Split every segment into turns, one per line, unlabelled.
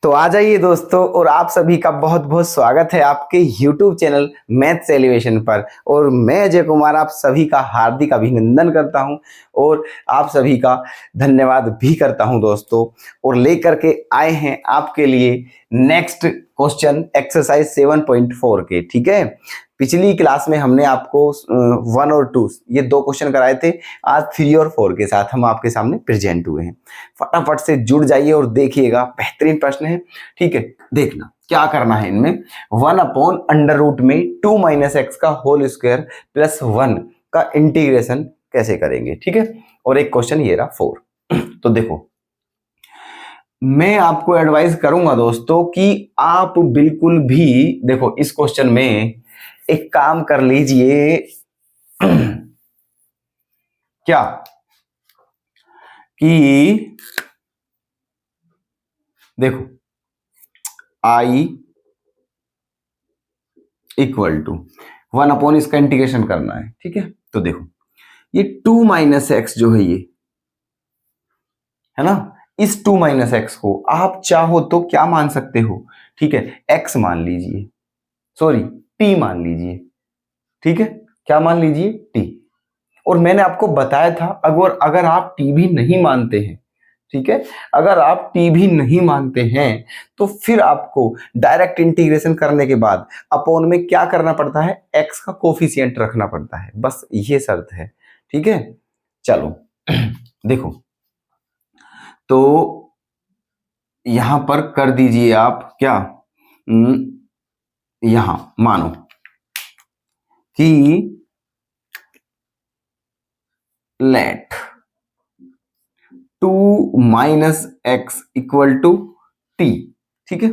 तो आ जाइए दोस्तों, और आप सभी का बहुत बहुत स्वागत है आपके YouTube चैनल मैथ्स एलिवेशन पर। और मैं अजय कुमार आप सभी का हार्दिक अभिनंदन करता हूं और आप सभी का धन्यवाद भी करता हूं दोस्तों। और लेकर के आए हैं आपके लिए नेक्स्ट क्वेश्चन एक्सरसाइज 7.4 के। ठीक है, पिछली क्लास में हमने आपको 1 और 2 ये 2 क्वेश्चन कराए थे। आज 3 और 4 के साथ हम आपके सामने प्रेजेंट हुए हैं। फटाफट से जुड़ जाइए और देखिएगा, बेहतरीन प्रश्न है। ठीक है, देखना क्या करना है इनमें। 1/√में 2 - x का होल स्क्वायर प्लस 1 का इंटीग्रेशन कैसे करेंगे। ठीक है, और एक क्वेश्चन ये रहा 4। तो देखो, मैं आपको एडवाइस करूंगा दोस्तों कि आप बिल्कुल भी देखो इस क्वेश्चन में एक काम कर लीजिए। क्या कि देखो I = 1 इसका इंटीग्रेशन करना है। ठीक है, तो देखो ये 2 - x जो है, ये है ना, इस 2 - x को आप चाहो तो क्या मान सकते हो। ठीक है, x मान लीजिए, सॉरी t मान लीजिए। ठीक है, क्या मान लीजिए, t। और मैंने आपको बताया था अगर आप t भी नहीं मानते हैं, ठीक है, अगर आप t भी नहीं मानते हैं तो फिर आपको डायरेक्ट इंटीग्रेशन करने के बाद अपॉन में क्या करना पड़ता है, x का कोफिशिएंट रखना पड़ता है, बस ये शर्त है। ठीक है, चलो देखो, तो यहां पर कर दीजिए आप क्या, यहां मानो कि लेट 2 - x = t। ठीक है,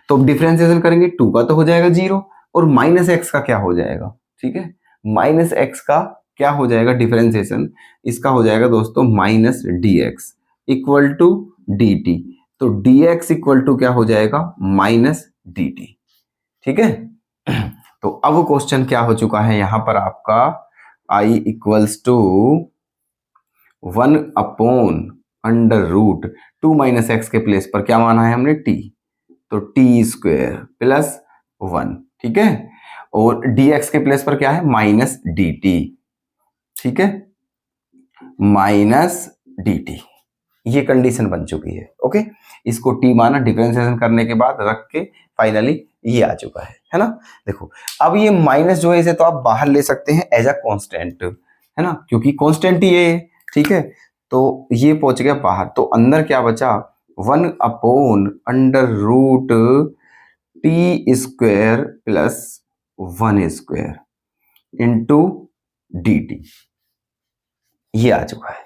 तो अब डिफरेंशिएशन करेंगे, 2 का तो हो जाएगा 0 और -x का क्या हो जाएगा। ठीक है, -x का क्या हो जाएगा डिफरेंशिएशन, इसका हो जाएगा दोस्तों -dx = dt। तो dx = क्या हो जाएगा, -dt। ठीक है, तो अब क्वेश्चन क्या हो चुका है यहां पर आपका, I = 1/√2 - x के प्लेस पर क्या माना है हमने, t, तो t² प्लस 1। ठीक है, और dx के प्लेस पर क्या है, -dt। ठीक है, -dt, ये कंडीशन बन चुकी है। ओके, इसको t माना, डिफरेंशिएशन करने के बाद रख के फाइनली ये आ चुका है ना। देखो अब ये माइनस जो है इसे तो आप बाहर ले सकते हैं एज अ कांस्टेंट, है ना, क्योंकि कांस्टेंट ही है। ठीक है, तो ये पहुंच गया बाहर, तो अंदर क्या बचा, 1/√t² प्लस 1² इंटू dt, ये आ चुका है।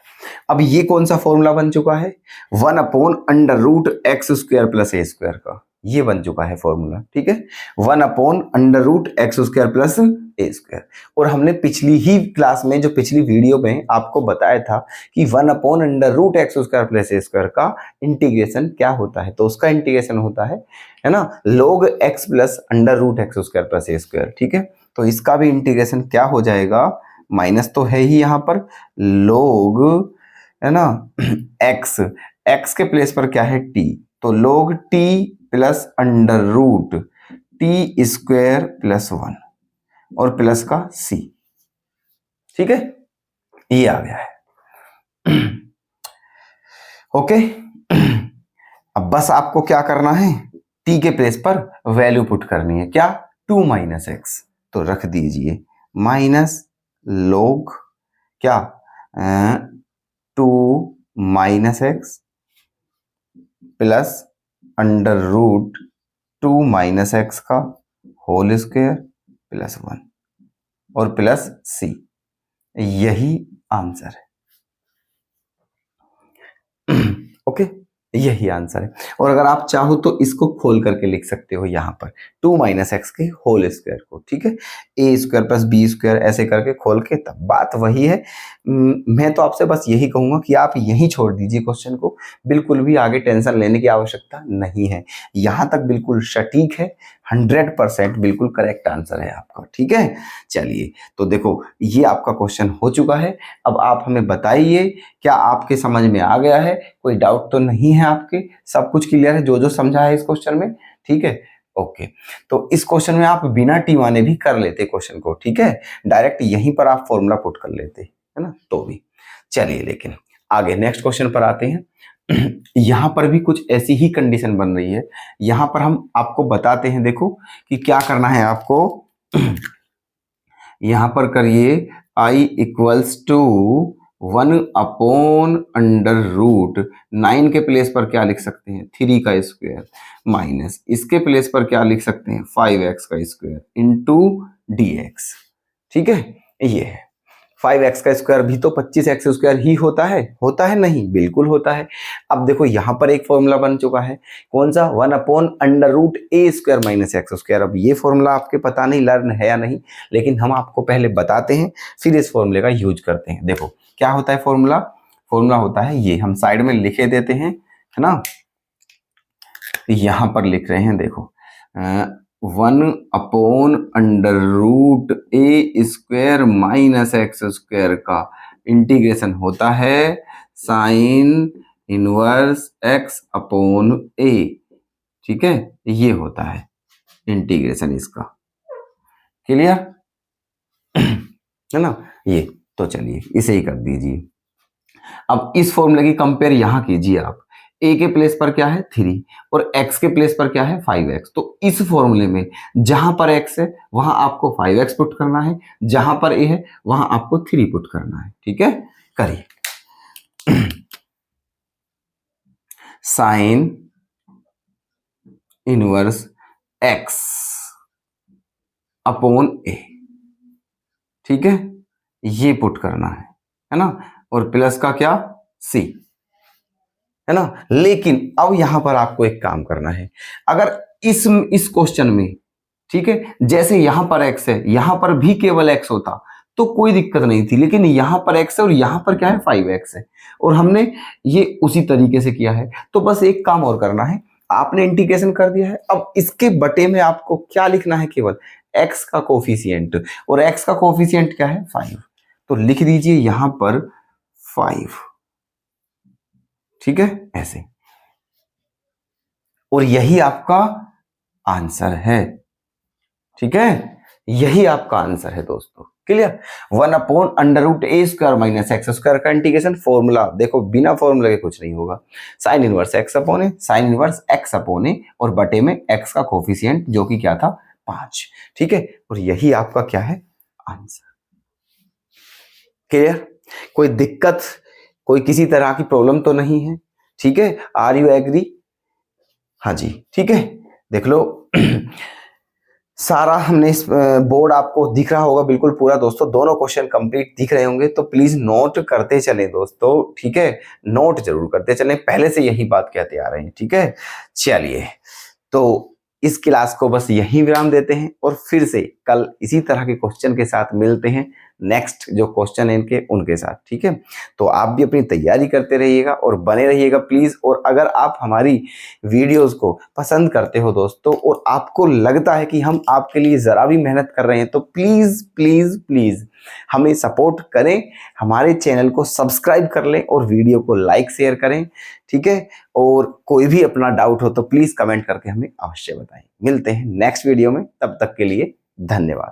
अब ये कौन सा फॉर्मूला बन चुका है, 1/√x² प्लस a² का, ये बन चुका है फॉर्मूला। ठीक है, 1/√x² प्लस a²। और हमने पिछली ही क्लास में, जो पिछली वीडियो में आपको बताया था कि 1/√x² प्लस a² का इंटीग्रेशन क्या होता है, तो उसका इंटीग्रेशन होता है ना, log x plus √x² plus a²। ठीक है, तो इसका भी इंटीग्रेशन क्या हो जाएगा, माइनस तो है ही यहां पर, log, है ना, x के प्लेस पर क्या है, t, तो log t plus √t² plus 1 और प्लस का c। ठीक है, ये आ गया है। ओके, अब बस आपको क्या करना है, t के प्लेस पर वैल्यू पुट करनी है, क्या, 2 - x, तो रख दीजिए -log क्या, 2 - x प्लस √2 - x का होल स्क्वायर प्लस 1 और प्लस c, यही आंसर है। ओके, यही आंसर है। और अगर आप चाहो तो इसको खोल करके लिख सकते हो यहां पर, 2 - x के होल स्क्वायर को। ठीक है, a² प्लस b² ऐसे करके खोल के, तब बात वही है। मैं तो आपसे बस यही कहूंगा कि आप यहीं छोड़ दीजिए क्वेश्चन को, बिल्कुल भी आगे टेंशन लेने की आवश्यकता नहीं है, यहां तक बिल्कुल सटीक है, 100% बिल्कुल करेक्ट आंसर है आपका। ठीक है, चलिए तो देखो ये आपका क्वेश्चन हो चुका है। अब आप हमें बताइए क्या आपके समझ में आ गया है, कोई डाउट तो नहीं है आपके, सब कुछ क्लियर है जो जो समझा है इस क्वेश्चन में। ठीक है, ओके। तो इस क्वेश्चन में आप बिना टी भी कर लेते क्वेश्चन को। ठीक है, डायरेक्ट यहीं पर आप फॉर्मूला पुट कर लेते, है ना, तो भी चलिए। लेकिन आगे नेक्स्ट क्वेश्चन पर आते हैं। यहां पर भी कुछ ऐसी ही कंडीशन बन रही है। यहां पर हम आपको बताते हैं, देखो कि क्या करना है आपको। यहां पर करिए I इक्वल्स टू 1/√9 के प्लेस पर क्या लिख सकते हैं, 3 का स्क्वायर माइनस इसके प्लेस पर क्या लिख सकते हैं, 5x का स्क्वायर इंटू dx। ठीक है, ये है 5x का स्क्वायर भी तो 25x स्क्वायर ही होता है नहीं, बिल्कुल होता है। अब देखो यहां पर एक फॉर्मूला बन चुका है, कौन सा, 1/√a² माइनस एक्स स्क्वायर। अब ये फॉर्मूला आपके पता नहीं लर्न है या नहीं, लेकिन हम आपको पहले बताते हैं फिर इस फॉर्मूले का यूज करते हैं। देखो क्या होता है फॉर्मूला, फॉर्मूला होता है ये, हम साइड में लिखे देते हैं, है ना। यहां पर लिख रहे हैं, देखो 1/√a² माइनस एक्स स्क्वायर का इंटीग्रेशन होता है साइन इनवर्स x/a। ठीक है, ये होता है इंटीग्रेशन इसका, क्लियर है ना ये। तो चलिए इसे ही कर दीजिए। अब इस फॉर्मूले की कंपेयर यहां कीजिए आप, a के प्लेस पर क्या है 3 और x के प्लेस पर क्या है 5x। तो इस फॉर्मूले में जहां पर x है वहां आपको 5x पुट करना है, जहां पर a है वहां आपको 3 पुट करना है। ठीक है, करिए। साइन इनवर्स x/a, ठीक है, ये पुट करना है ना, और प्लस का क्या c, है ना। लेकिन अब यहां पर आपको एक काम करना है, अगर इस क्वेश्चन में, ठीक है, जैसे यहां पर x है यहां पर भी केवल x होता तो कोई दिक्कत नहीं थी, लेकिन यहां पर x है और यहां पर क्या है 5x है, और हमने ये उसी तरीके से किया है। तो बस एक काम और करना है, आपने इंटीग्रेशन कर दिया है, अब इसके बटे में आपको क्या लिखना है, केवल x का कोफिशिएंट, और x का कोफिशिएंट क्या है 5, तो लिख दीजिए यहां पर 5। ठीक है, ऐसे, और यही आपका आंसर है। ठीक है, यही आपका आंसर है दोस्तों, clear. 1/√a² minus x square का इंटीग्रेशन फॉर्मूला, देखो बिना फॉर्मूला के कुछ नहीं होगा, sine inverse x/a, sine inverse x/a, और बटे में x का कोफिशिएंट जो कि क्या था 5। ठीक है, और यही आपका क्या है आंसर, क्लियर। कोई दिक्कत, कोई किसी तरह की प्रॉब्लम तो नहीं है। ठीक है, आर यू एग्री, हाँ जी, ठीक है। देख लो सारा हमने इस बोर्ड आपको दिख रहा होगा बिल्कुल पूरा दोस्तों, दोनों क्वेश्चन कंप्लीट दिख रहे होंगे, तो प्लीज नोट करते चलें दोस्तों। ठीक है, नोट जरूर करते चलें, पहले से यही बात कहते आ रहे हैं। ठीक है, चलिए तो इस क्लास को बस यहीं विराम देते हैं, और फिर से कल इसी तरह के क्वेश्चन के साथ मिलते हैं, नेक्स्ट जो क्वेश्चन है इनके उनके साथ। ठीक है, तो आप भी अपनी तैयारी करते रहिएगा और बने रहिएगा प्लीज। और अगर आप हमारी वीडियोस को पसंद करते हो दोस्तों, और आपको लगता है कि हम आपके लिए जरा भी मेहनत कर रहे हैं, तो प्लीज प्लीज प्लीज हमें सपोर्ट करें, हमारे चैनल को सब्सक्राइब कर लें और वीडियो को लाइक शेयर करें। ठीक है, और कोई भी अपना डाउट हो तो प्लीज कमेंट करके हमें अवश्य बताएं। मिलते हैं नेक्स्ट वीडियो में, तब तक के लिए धन्यवाद।